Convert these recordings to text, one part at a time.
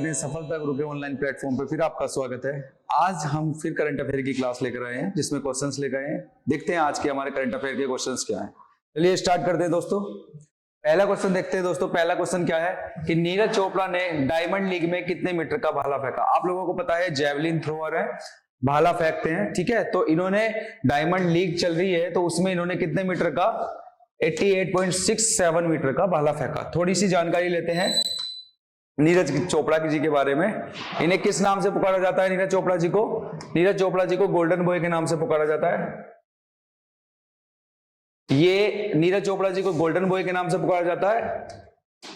अपने सफलता गुरु के ऑनलाइन प्लेटफॉर्म पे फिर आपका स्वागत है। आज हम फिर करंट अफेयर की क्लास लेकर आए हैं जिसमें क्वेश्चंस लेकर आए हैं। देखते हैं आज के हमारे करंट अफेयर के क्वेश्चंस क्या हैं। चलिए स्टार्ट करते हैं दोस्तों। पहला क्वेश्चन देखते हैं दोस्तों। पहला क्वेश्चन क्या है कि नीरज चोपड़ा ने डायमंड लीग में कितने मीटर का भाला फेंका। आप लोगों को पता है जेवलिन थ्रोअर है, भाला फेंकते हैं, ठीक है। तो इन्होंने डायमंड लीग चल रही है तो उसमें इन्होंने कितने मीटर का 88.67 मीटर का भाला फेंका। थोड़ी सी जानकारी लेते हैं नीरज चोपड़ा जी के बारे में। इन्हें किस नाम से पुकारा जाता है? नीरज चोपड़ा जी को गोल्डन बॉय के नाम से पुकारा जाता है। ये नीरज चोपड़ा जी को गोल्डन बॉय के नाम से पुकारा जाता है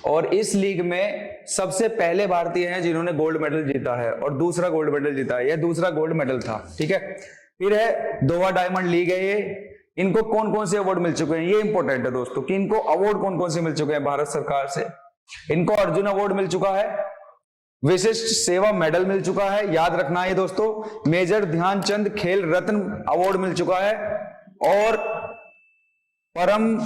और इस लीग में सबसे पहले भारतीय हैं जिन्होंने गोल्ड मेडल जीता है और दूसरा गोल्ड मेडल जीता है। यह दूसरा गोल्ड मेडल था, ठीक है। फिर है दोहा डायमंड लीग है ये। इनको कौन कौन से अवार्ड मिल चुके हैं, ये इंपॉर्टेंट है दोस्तों कि इनको अवार्ड कौन कौन से मिल चुके हैं भारत सरकार से। इनको अर्जुन अवार्ड मिल चुका है, विशिष्ट सेवा मेडल मिल चुका है, याद रखना है दोस्तों। मेजर ध्यानचंद खेल रत्न अवार्ड मिल चुका है और परम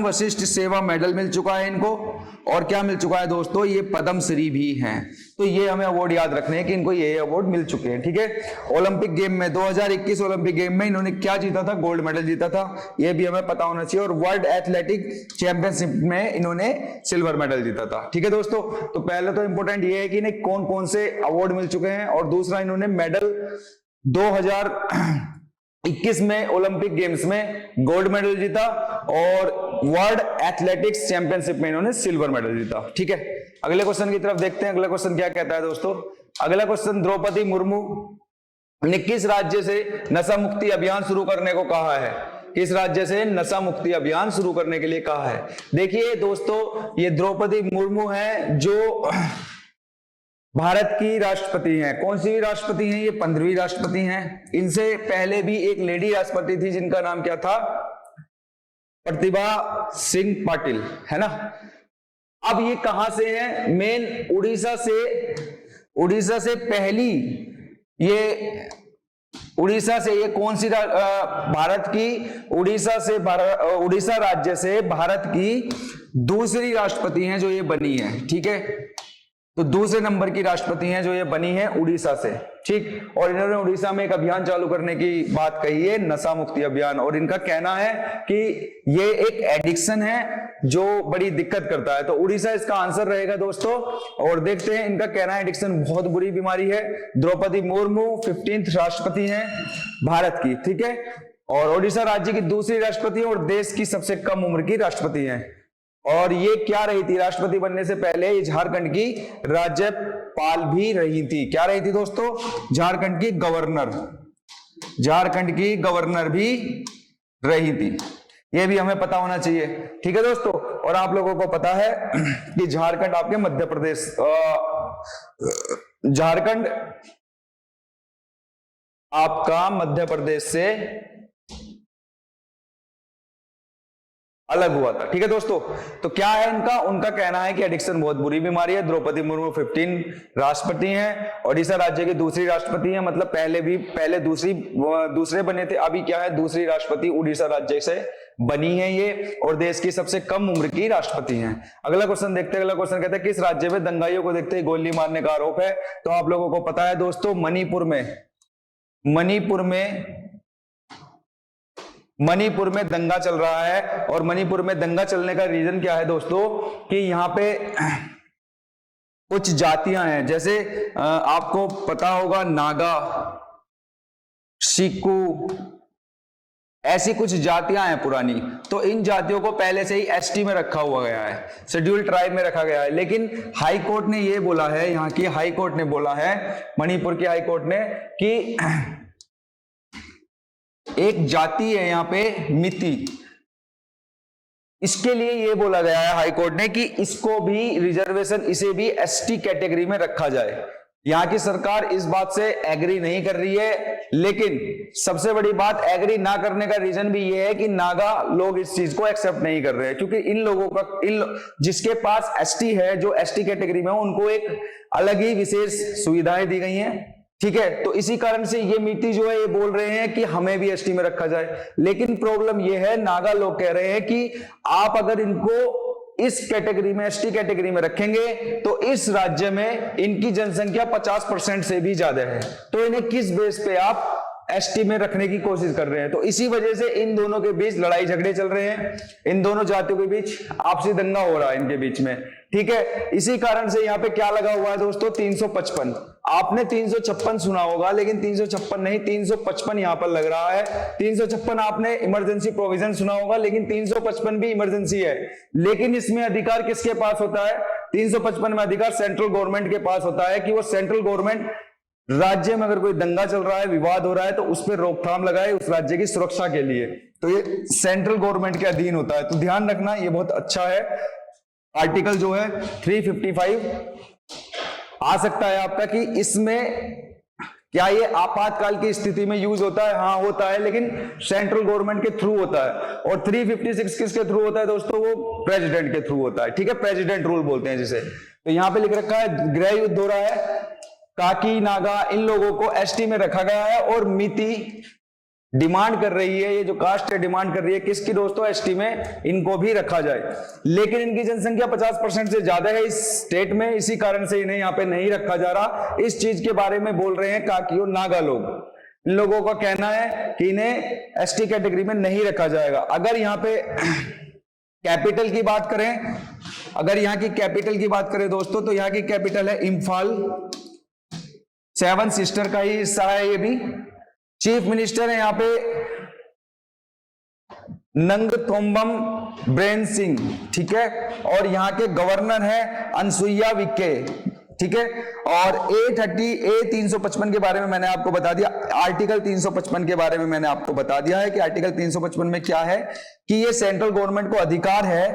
वशिष्ठ सेवा मेडल मिल चुका है इनको। और क्या मिल चुका है दोस्तों, ये पद्म श्री भी हैं। तो ये हमें अवार्ड याद रखने हैं कि इनको ये अवार्ड मिल चुके हैं, ठीक है। ओलंपिक गेम में 2021 ओलंपिक गेम में इन्होंने क्या जीता था? गोल्ड मेडल जीता था, ये भी हमें पता होना चाहिए। और वर्ल्ड एथलेटिक चैंपियनशिप में इन्होंने सिल्वर मेडल जीता था, ठीक है दोस्तों। तो पहले तो इंपॉर्टेंट ये है कि इन्हें कौन कौन से अवार्ड मिल चुके हैं और दूसरा इन्होंने मेडल 2021 में ओलंपिक गेम्स में गोल्ड मेडल जीता और वर्ल्ड एथलेटिक्स चैंपियनशिप में इन्होंने सिल्वर मेडल जीता, ठीक है। अगले क्वेश्चन की तरफ देखते हैं। अगला क्वेश्चन क्या कहता है दोस्तों? अगला क्वेश्चन, द्रौपदी मुर्मू ने किस राज्य से नशा मुक्ति अभियान शुरू करने को कहा है? किस राज्य से नशा मुक्ति अभियान शुरू करने के लिए कहा है? देखिए दोस्तों, ये द्रौपदी मुर्मू है जो भारत की राष्ट्रपति हैं। कौन सी राष्ट्रपति हैं? ये 15वीं राष्ट्रपति हैं। इनसे पहले भी एक लेडी राष्ट्रपति थी जिनका नाम क्या था? प्रतिभा सिंह पाटिल, है ना। अब ये कहां से हैं? मेन उड़ीसा से पहली ये उड़ीसा से ये कौन सी भारत की उड़ीसा राज्य से भारत की दूसरी राष्ट्रपति हैं जो ये बनी है, ठीक है। तो दूसरे नंबर की राष्ट्रपति हैं जो ये बनी है उड़ीसा से, ठीक। और इन्होंने उड़ीसा में एक अभियान चालू करने की बात कही है, नशा मुक्ति अभियान। और इनका कहना है कि ये एक एडिक्शन है जो बड़ी दिक्कत करता है। तो उड़ीसा इसका आंसर रहेगा दोस्तों। और देखते हैं, इनका कहना है एडिक्शन बहुत बुरी बीमारी है। द्रौपदी मुर्मू 15th राष्ट्रपति हैं भारत की, ठीक है। और उड़ीसा राज्य की दूसरी राष्ट्रपति और देश की सबसे कम उम्र की राष्ट्रपति हैं। और ये क्या रही थी? राष्ट्रपति बनने से पहले ये झारखंड की राज्यपाल भी रही थी। क्या रही थी दोस्तों? झारखंड की गवर्नर भी रही थी। ये भी हमें पता होना चाहिए, ठीक है दोस्तों। और आप लोगों को पता है कि झारखंड आपके मध्य प्रदेश झारखंड आपका मध्य प्रदेश से अलग हुआ था, ठीक है दोस्तों। तो क्या है उनका कहना है कि एडिक्शन बहुत बुरी बीमारी है। द्रौपदी मुर्मू 15 राष्ट्रपति हैं, ओडिशा राज्य की दूसरी राष्ट्रपति हैं। मतलब पहले दूसरे बने थे, अभी क्या है? दूसरी राष्ट्रपति उड़ीसा राज्य से बनी है ये और देश की सबसे कम उम्र की राष्ट्रपति हैं। अगला क्वेश्चन देखते हैं। अगला क्वेश्चन कहता है किस राज्य में दंगाइयों को देखते ही गोली मारने का आरोप है? तो आप लोगों को पता है दोस्तों, मणिपुर में दंगा चल रहा है। और मणिपुर में दंगा चलने का रीजन क्या है दोस्तों कि यहाँ पे कुछ जातियां हैं, जैसे आपको पता होगा नागा, शिकू, ऐसी कुछ जातियां हैं पुरानी। तो इन जातियों को पहले से ही एसटी में रखा हुआ गया है, शेड्यूल ट्राइब में रखा गया है। लेकिन हाई कोर्ट ने ये बोला है, यहाँ की हाई कोर्ट ने बोला है, मणिपुर की हाई कोर्ट ने, कि एक जाति है यहाँ पे मिति, इसके लिए ये बोला गया है हाई कोर्ट ने कि इसको भी रिजर्वेशन, इसे भी एसटी कैटेगरी में रखा जाए। यहाँ की सरकार इस बात से एग्री नहीं कर रही है। लेकिन सबसे बड़ी बात, एग्री ना करने का रीजन भी ये है कि नागा लोग इस चीज को एक्सेप्ट नहीं कर रहे हैं, क्योंकि इन लोगों का जिसके पास एसटी है, जो एसटी कैटेगरी में, उनको एक अलग ही विशेष सुविधाएं दी गई हैं, ठीक है। तो इसी कारण से ये मिति जो है ये बोल रहे हैं कि हमें भी एसटी में रखा जाए। लेकिन प्रॉब्लम ये है, नागा लोग कह रहे हैं कि आप अगर इनको इस कैटेगरी में, एसटी कैटेगरी में रखेंगे तो इस राज्य में इनकी जनसंख्या 50% से भी ज्यादा है, तो इन्हें किस बेस पे आप एसटी में रखने की कोशिश कर रहे हैं? तो इसी वजह से इन दोनों के बीच लड़ाई झगड़े चल रहे हैं, इन दोनों जातियों के बीच आपसी दंगा हो रहा है इनके बीच में, ठीक है। इसी कारण से यहाँ पे क्या लगा हुआ है दोस्तों, 355। आपने 356 सुना होगा, लेकिन 356 नहीं, 355 यहाँ पर लग रहा है। 356 आपने इमरजेंसी प्रोविजन सुना होगा, लेकिन 355 भी इमरजेंसी है। लेकिन इसमें अधिकार किसके पास होता है? 355 में अधिकार सेंट्रल गवर्नमेंट के पास होता है कि वो सेंट्रल गवर्नमेंट राज्य में अगर कोई दंगा चल रहा है, विवाद हो रहा है, तो उस पर रोकथाम लगाए उस राज्य की सुरक्षा के लिए। तो ये सेंट्रल गवर्नमेंट के अधीन होता है। तो ध्यान रखना, ये बहुत अच्छा है। आर्टिकल जो है 355 आ सकता है आपका कि इसमें क्या ये आपातकाल की स्थिति में यूज होता है? हाँ होता है, लेकिन सेंट्रल गवर्नमेंट के थ्रू होता है। और 356 किसके थ्रू होता है दोस्तों? वो प्रेसिडेंट के थ्रू होता है, ठीक है। प्रेसिडेंट रूल बोलते हैं जिसे। तो यहां पे लिख रखा है गृह युद्ध हो रहा है, काकी नागा इन लोगों को एसटी में रखा गया है, और मिति डिमांड कर रही है, ये जो कास्ट है डिमांड कर रही है किसकी दोस्तों? एसटी में इनको भी रखा जाए। लेकिन इनकी जनसंख्या 50% से ज्यादा है इस स्टेट में, इसी कारण से इन्हें यहाँ पे नहीं रखा जा रहा। इस चीज के बारे में बोल रहे हैं काकी और नागा लोग। इन लोगों का कहना है कि इन्हें एसटी कैटेगरी में नहीं रखा जाएगा। अगर यहाँ पे कैपिटल की बात करें, अगर यहाँ की कैपिटल की बात करें दोस्तों, तो यहाँ की कैपिटल है इम्फाल। 7 सिस्टर का ही हिस्सा है ये भी। चीफ मिनिस्टर है यहाँ पे नंगथोम्बम ब्रेन सिंह, ठीक है। और यहाँ के गवर्नर है अनसुईया विके, ठीक है। और A355 के बारे में मैंने आपको बता दिया। आर्टिकल 355 के बारे में मैंने आपको बता दिया है कि आर्टिकल 355 में क्या है कि ये सेंट्रल गवर्नमेंट को अधिकार है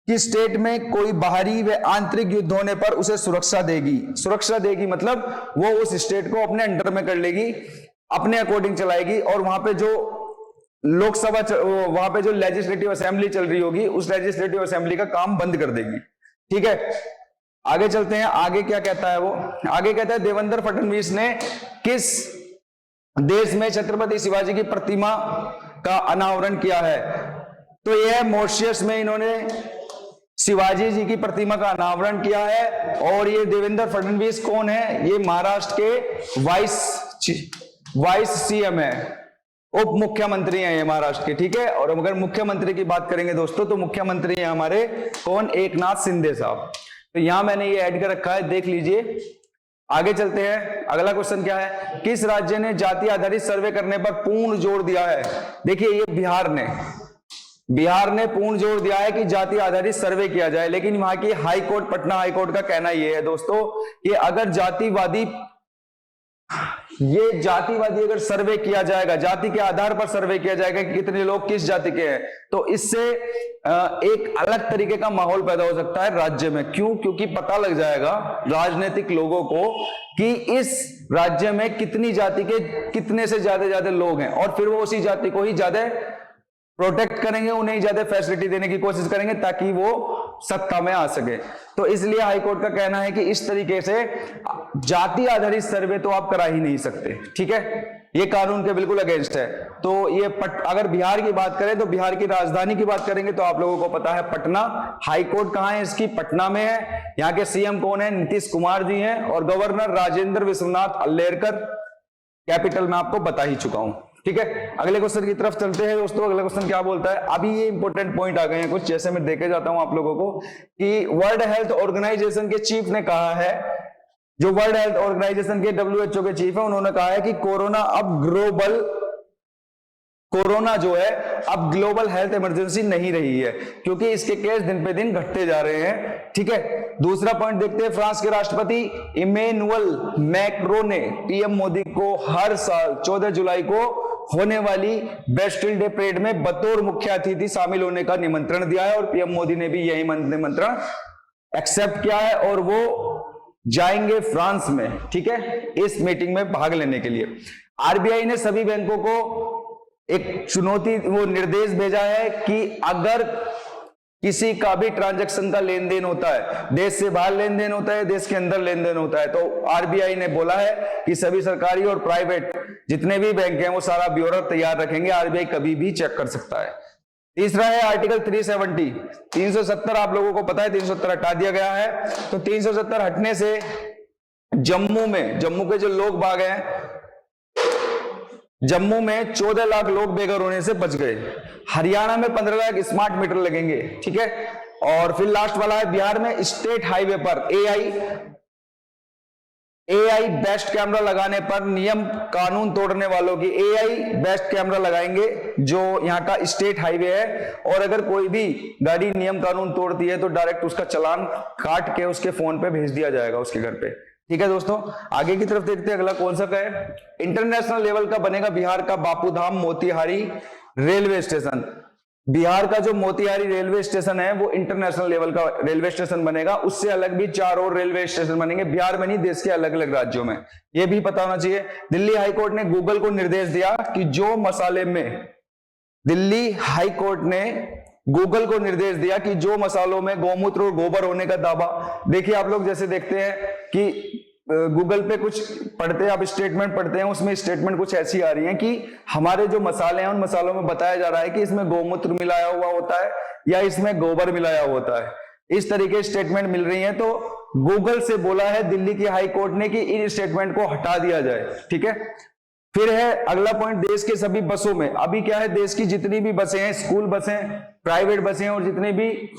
कि स्टेट में कोई बाहरी व आंतरिक युद्ध होने पर उसे सुरक्षा देगी। सुरक्षा देगी मतलब वो उस स्टेट को अपने अंडर में कर लेगी, अपने अकॉर्डिंग चलाएगी, और वहां पे जो लोकसभा, वहां पे जो लेजिस्लेटिव असेंबली चल रही होगी, उस लेजिस्लेटिव असेंबली का काम बंद कर देगी, ठीक है। आगे चलते हैं, आगे क्या कहता है वो? आगे कहता है देवेंद्र फडणवीस ने किस देश में छत्रपति शिवाजी की प्रतिमा का अनावरण किया है? तो यह मॉरिशस में इन्होंने शिवाजी जी की प्रतिमा का अनावरण किया है। और ये देवेंद्र फडणवीस कौन है? ये महाराष्ट्र के वाइस सीएम है, उप मुख्यमंत्री हैं ये महाराष्ट्र के, ठीक है। और अगर मुख्यमंत्री की बात करेंगे दोस्तों, तो मुख्यमंत्री हैं हमारे कौन? एकनाथ शिंदे साहब। तो यहां मैंने ये ऐड कर रखा है, देख लीजिए। आगे चलते हैं, अगला क्वेश्चन क्या है? किस राज्य ने जाति आधारित सर्वे करने पर पूर्ण जोर दिया है? देखिए ये बिहार ने पूर्ण जोर दिया है कि जाति आधारित सर्वे किया जाए। लेकिन वहां की high court, Patna high court का कहना यह है दोस्तों कि अगर जातिवादी अगर सर्वे किया जाएगा, जाति के आधार पर सर्वे किया जाएगा कि कितने लोग किस जाति के हैं, तो इससे एक अलग तरीके का माहौल पैदा हो सकता है राज्य में। क्यों? क्योंकि पता लग जाएगा राजनीतिक लोगों को कि इस राज्य में कितनी जाति के कितने से ज्यादा लोग हैं, और फिर वो उसी जाति को ही ज्यादा प्रोटेक्ट करेंगे, उन्हें ज्यादा फैसिलिटी देने की कोशिश करेंगे ताकि वो सत्ता में आ सके। तो इसलिए हाईकोर्ट का कहना है कि इस तरीके से जाति आधारित सर्वे तो आप करा ही नहीं सकते, ठीक है। ये कानून के बिल्कुल अगेंस्ट है। तो ये अगर बिहार की बात करें, तो बिहार की राजधानी की बात करेंगे तो आप लोगों को पता है पटना। हाईकोर्ट कहां है इसकी? पटना में है। यहाँ के सीएम कौन है? नीतीश कुमार जी हैं। और गवर्नर राजेंद्र विश्वनाथ अल्लेरकर। कैपिटल मैं आपको बता ही चुका हूं, ठीक है। अगले क्वेश्चन की तरफ चलते हैं दोस्तों। अगला क्वेश्चन क्या बोलता है? अभी ये इंपॉर्टेंट पॉइंट आ गए हैं कुछ, जैसे मैं देखे जाता हूं आप लोगों को कि वर्ल्ड हेल्थ ऑर्गेनाइजेशन के चीफ ने कहा है, जो वर्ल्ड हेल्थ ऑर्गेनाइजेशन के WHO के चीफ है, उन्होंने कहा है कि कोरोना जो है अब ग्लोबल हेल्थ इमरजेंसी नहीं रही है, क्योंकि इसके केस दिन पे दिन घटते जा रहे हैं, ठीक है। दूसरा पॉइंट देखते हैं। फ्रांस के राष्ट्रपति इमैनुअल मैक्रों ने पीएम मोदी को हर साल 14 जुलाई को होने वाली बेस्टिल डे परेड में बतौर मुख्य अतिथि शामिल होने का निमंत्रण दिया है, और पीएम मोदी ने भी यही निमंत्रण एक्सेप्ट किया है, और वो जाएंगे फ्रांस में, ठीक है, इस मीटिंग में भाग लेने के लिए। आरबीआई ने सभी बैंकों को एक चुनौती, वो निर्देश भेजा है कि अगर किसी का भी ट्रांजैक्शन का लेन देन होता है, देश से बाहर लेन देन होता है, देश के अंदर लेन देन होता है, तो आरबीआई ने बोला है कि सभी सरकारी और प्राइवेट जितने भी बैंक हैं वो सारा ब्यौरा तैयार रखेंगे, आरबीआई कभी भी चेक कर सकता है। तीसरा है आर्टिकल 370। 370 आप लोगों को पता है, 370 हटा दिया गया है। तो 370 हटने से जम्मू के जो लोग बाग हैं, जम्मू में 14 लाख लोग बेघर होने से बच गए। हरियाणा में 15 लाख स्मार्ट मीटर लगेंगे, ठीक है। और फिर लास्ट वाला है बिहार में स्टेट हाईवे पर एआई बेस्ट कैमरा लगाने पर नियम कानून तोड़ने वालों की एआई बेस्ट कैमरा लगाएंगे जो यहाँ का स्टेट हाईवे है। और अगर कोई भी गाड़ी नियम कानून तोड़ती है तो डायरेक्ट उसका चालान काट के उसके फोन पे भेज दिया जाएगा उसके घर पे, ठीक है दोस्तों। आगे की तरफ देखते हैं अगला कौन सा का है। इंटरनेशनल लेवल का बनेगा बिहार का बापूधाम मोतिहारी रेलवे स्टेशन। बिहार का जो मोतिहारी रेलवे स्टेशन है वो इंटरनेशनल लेवल का रेलवे स्टेशन बनेगा। उससे अलग भी 4 और रेलवे स्टेशन बनेंगे, बिहार में नहीं, देश के अलग अलग राज्यों में। यह भी पता होना चाहिए। दिल्ली हाईकोर्ट ने गूगल को निर्देश दिया कि जो मसाले में, दिल्ली हाईकोर्ट ने गूगल को निर्देश दिया कि जो मसालों में गौमूत्र और गोबर होने का दावा, देखिए आप लोग जैसे देखते हैं कि गूगल पे कुछ पढ़ते हैं, आप स्टेटमेंट पढ़ते हैं, उसमें स्टेटमेंट कुछ ऐसी आ रही है कि हमारे जो मसाले हैं उन मसालों में बताया जा रहा है कि इसमें गौमूत्र मिलाया हुआ होता है या इसमें गोबर मिलाया होता है। इस तरीके स्टेटमेंट मिल रही है। तो गूगल से बोला है दिल्ली की हाई कोर्ट ने कि इन स्टेटमेंट को हटा दिया जाए, ठीक है। फिर है अगला पॉइंट, देश के सभी बसों में, अभी क्या है, देश की जितनी भी बसें हैं, स्कूल बसें, प्राइवेट बसें और जितनी भी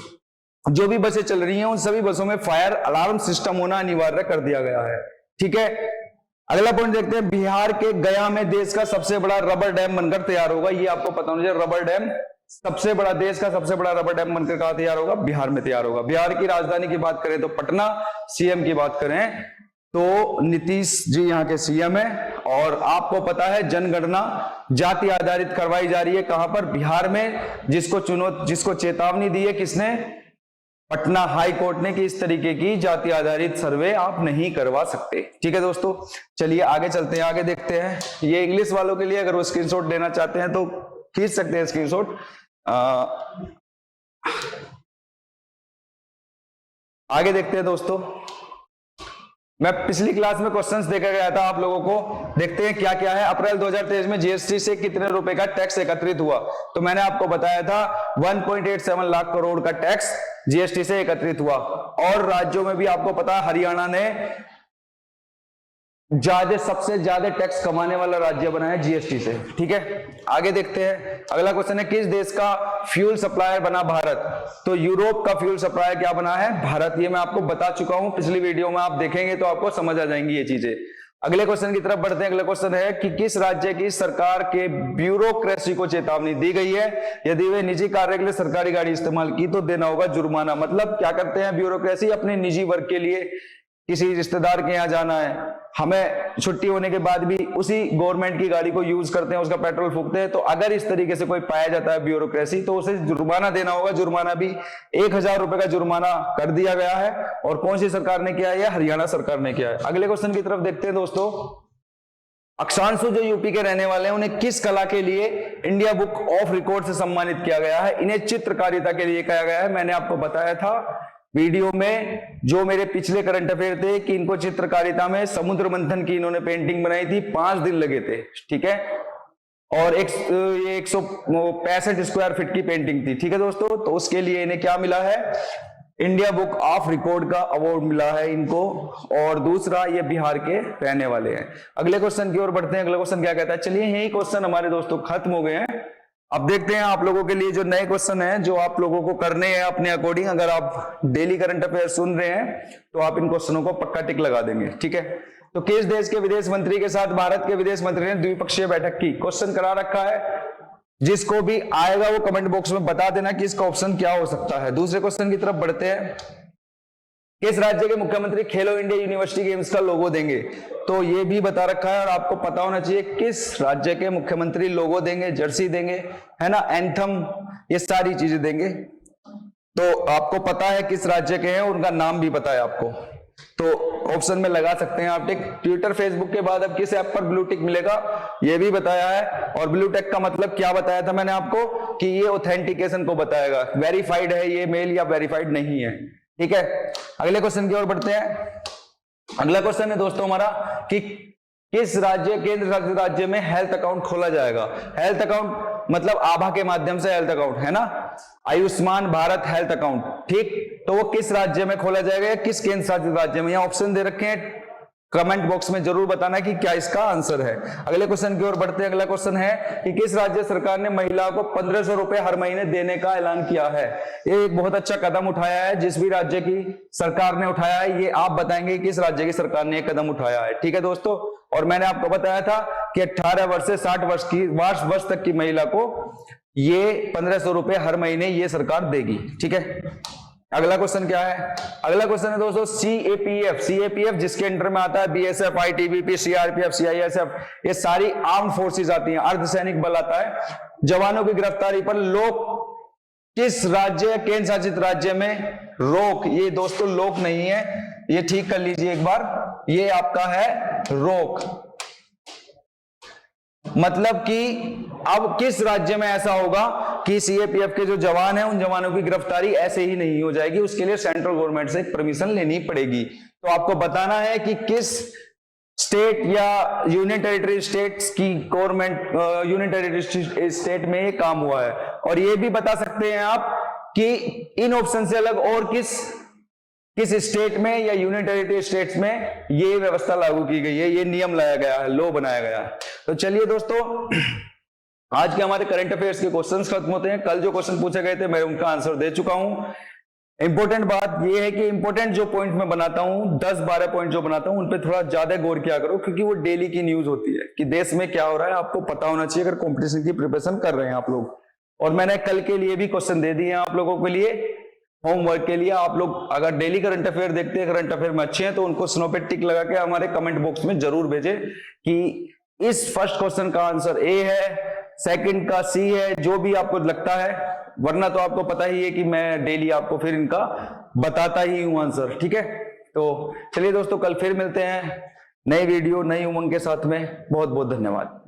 जो भी बसें चल रही हैं उन सभी बसों में फायर अलार्म सिस्टम होना अनिवार्य कर दिया गया है, ठीक है। अगला पॉइंट देखते हैं, बिहार के गया में देश का सबसे बड़ा रबर डैम बनकर तैयार होगा। ये आपको पता होना चाहिए, रबर डैम सबसे बड़ा, देश का सबसे बड़ा रबर डैम बनकर कहां तैयार होगा, बिहार में तैयार होगा। बिहार की राजधानी की बात करें तो पटना, सीएम की बात करें तो नीतीश जी यहाँ के सीएम है। और आपको पता है जनगणना जाति आधारित करवाई जा रही है, कहां पर, बिहार में। जिसको चेतावनी दी है किसने, पटना हाई कोर्ट ने, कि इस तरीके की जाति आधारित सर्वे आप नहीं करवा सकते, ठीक है दोस्तों। चलिए आगे चलते हैं, आगे देखते हैं। ये इंग्लिश वालों के लिए, अगर वो स्क्रीनशॉट लेना चाहते हैं तो खींच सकते हैं स्क्रीनशॉट। आगे देखते हैं दोस्तों। मैं पिछली क्लास में क्वेश्चंस देकर गया था आप लोगों को, देखते हैं क्या क्या है। अप्रैल 2023 में जीएसटी से कितने रुपए का टैक्स एकत्रित हुआ, तो मैंने आपको बताया था 1.87 लाख करोड़ का टैक्स जीएसटी से एकत्रित हुआ। और राज्यों में भी आपको पता है हरियाणा ने सबसे ज्यादा टैक्स कमाने वाला राज्य बना है जीएसटी से, ठीक है। आगे देखते हैं, अगला क्वेश्चन है, किस देश का फ्यूल सप्लायर बना भारत, तो यूरोप का फ्यूल सप्लायर क्या बना है, भारत। ये मैं आपको बता चुका हूं पिछली वीडियो में, आप देखेंगे तो आपको समझ आ जाएंगी ये चीजें। अगले क्वेश्चन की तरफ बढ़ते हैं। अगला क्वेश्चन है कि किस राज्य की सरकार के ब्यूरोक्रेसी को चेतावनी दी गई है, यदि वे निजी कार्य के लिए सरकारी गाड़ी इस्तेमाल की तो देना होगा जुर्माना। मतलब क्या करते हैं ब्यूरोक्रेसी, अपने निजी वर्ग के लिए किसी रिश्तेदार के यहाँ जाना है, हमें छुट्टी होने के बाद भी उसी गवर्नमेंट की गाड़ी को यूज करते हैं, उसका पेट्रोल फूकते हैं। तो अगर इस तरीके से कोई पाया जाता है ब्यूरोक्रेसी तो उसे जुर्माना देना होगा। जुर्माना भी 1000 रुपए का जुर्माना कर दिया गया है। और कौन सी सरकार ने किया है, हरियाणा सरकार ने किया है। अगले क्वेश्चन की तरफ देखते हैं दोस्तों। अक्षांशु जो यूपी के रहने वाले हैं, उन्हें किस कला के लिए इंडिया बुक ऑफ रिकॉर्ड से सम्मानित किया गया है, इन्हें चित्रकारिता के लिए किया गया है। मैंने आपको बताया था वीडियो में, जो मेरे पिछले करंट अफेयर थे, कि इनको चित्रकारिता में समुद्र मंथन की इन्होंने पेंटिंग बनाई थी, 5 दिन लगे थे, ठीक है। और 165 स्क्वायर फीट की पेंटिंग थी, ठीक है दोस्तों। तो उसके लिए इन्हें क्या मिला है, इंडिया बुक ऑफ रिकॉर्ड का अवार्ड मिला है इनको। और दूसरा, ये बिहार के रहने वाले हैं। अगले क्वेश्चन की ओर बढ़ते हैं। अगला क्वेश्चन क्या कहता है, चलिए यही क्वेश्चन हमारे दोस्तों खत्म हो गए हैं। अब देखते हैं आप लोगों के लिए जो नए क्वेश्चन हैं, जो आप लोगों को करने हैं अपने अकॉर्डिंग। अगर आप डेली करंट अफेयर सुन रहे हैं तो आप इन क्वेश्चनों को पक्का टिक लगा देंगे, ठीक है। तो किस देश के विदेश मंत्री के साथ भारत के विदेश मंत्री ने द्विपक्षीय बैठक की, क्वेश्चन करा रखा है। जिसको भी आएगा वो कमेंट बॉक्स में बता देना कि इसका ऑप्शन क्या हो सकता है। दूसरे क्वेश्चन की तरफ बढ़ते हैं। किस राज्य के मुख्यमंत्री खेलो इंडिया यूनिवर्सिटी गेम्स का लोगो देंगे, तो ये भी बता रखा है। और आपको पता होना चाहिए किस राज्य के मुख्यमंत्री लोगो देंगे, जर्सी देंगे, है ना, एंथम, ये सारी चीजें देंगे। तो आपको पता है किस राज्य के हैं, उनका नाम भी पता है आपको, तो ऑप्शन में लगा सकते हैं आप टिक। ट्विटर फेसबुक के बाद अब किस ऐप पर ब्लू टिक मिलेगा, ये भी बताया है। और ब्लू टिक का मतलब क्या बताया था मैंने आपको, कि ये ऑथेंटिकेशन को बताएगा, वेरीफाइड है ये मेल या वेरीफाइड नहीं है, ठीक है। अगले क्वेश्चन की ओर बढ़ते हैं। अगला क्वेश्चन है दोस्तों हमारा कि किस राज्य, केंद्र शासित राज्य में हेल्थ अकाउंट खोला जाएगा? हेल्थ अकाउंट मतलब आभा के माध्यम से हेल्थ अकाउंट है ना, आयुष्मान भारत हेल्थ अकाउंट, ठीक। तो वो किस राज्य में खोला जाएगा या किस केंद्र शासित राज्य में? यहाँ ऑप्शन दे रखे हैं, कमेंट बॉक्स में जरूर बताना कि क्या इसका आंसर है। अगले क्वेश्चन की ओर बढ़ते हैं। अगला क्वेश्चन है कि किस राज्य सरकार ने महिलाओं को 1500 रुपए हर महीने देने का ऐलान किया है? ये एक बहुत अच्छा कदम उठाया है, जिस भी राज्य की सरकार ने उठाया है ये आप बताएंगे किस राज्य की सरकार ने ये कदम उठाया है, ठीक है दोस्तों। और मैंने आपको बताया था कि 18 वर्ष से 60 वर्ष तक की महिला को ये 1500 रुपए हर महीने ये सरकार देगी, ठीक है। अगला क्वेश्चन क्या है? अगला क्वेश्चन है दोस्तों सीएपीएफ जिसके अंडर में आता है बीएसएफ, आईटीबीपी, सीआरपीएफ, सीआईएसएफ, ये सारी आर्म फोर्सेस आती हैं, अर्धसैनिक बल आता है। जवानों की गिरफ्तारी पर लोक किस राज्य, केंद्र शासित राज्य में रोक, ये दोस्तों लोक नहीं है, ये ठीक कर लीजिए एक बार, ये आपका है रोक। मतलब कि अब किस राज्य में ऐसा होगा कि सीएपीएफ के जो जवान हैं उन जवानों की गिरफ्तारी ऐसे ही नहीं हो जाएगी, उसके लिए सेंट्रल गवर्नमेंट से परमिशन लेनी पड़ेगी। तो आपको बताना है कि किस स्टेट या यूनियन टेरिटरी स्टेट्स की गवर्नमेंट, यूनियन टेरिटरी स्टेट में ये काम हुआ है। और ये भी बता सकते हैं आप कि इन ऑप्शन से अलग और किस स्टेट में या यूनियन टेरिटरी स्टेट्स में ये व्यवस्था लागू की गई है, ये नियम लाया गया है, लॉ बनाया गया है। तो चलिए दोस्तों, आज के हमारे करंट अफेयर्स के क्वेश्चंस खत्म होते हैं। कल जो क्वेश्चन पूछे गए थे मैं उनका आंसर दे चुका हूं। इंपॉर्टेंट बात यह है कि इंपॉर्टेंट जो पॉइंट मैं बनाता हूं, 10-12 पॉइंट जो बनाता हूं, उन पे थोड़ा ज्यादा गौर किया करो, क्योंकि वो डेली की न्यूज होती है कि देश में क्या हो रहा है, आपको पता होना चाहिए अगर कंपटीशन की प्रिपरेशन कर रहे हैं आप लोग। और मैंने कल के लिए भी क्वेश्चन दे दिए हैं आप लोगों के लिए, होमवर्क के लिए। आप लोग अगर डेली करंट अफेयर देखते हैं, करंट अफेयर में अच्छे हैं, तो उनको स्नो पे टिक लगा के हमारे कमेंट बॉक्स में जरूर भेजें कि इस फर्स्ट क्वेश्चन का आंसर ए है, सेकंड का सी है, जो भी आपको लगता है। वरना तो आपको पता ही है कि मैं डेली आपको फिर इनका बताता ही हूं आंसर, ठीक है। तो चलिए दोस्तों, कल फिर मिलते हैं नई वीडियो, नई उमंग के साथ में। बहुत बहुत धन्यवाद।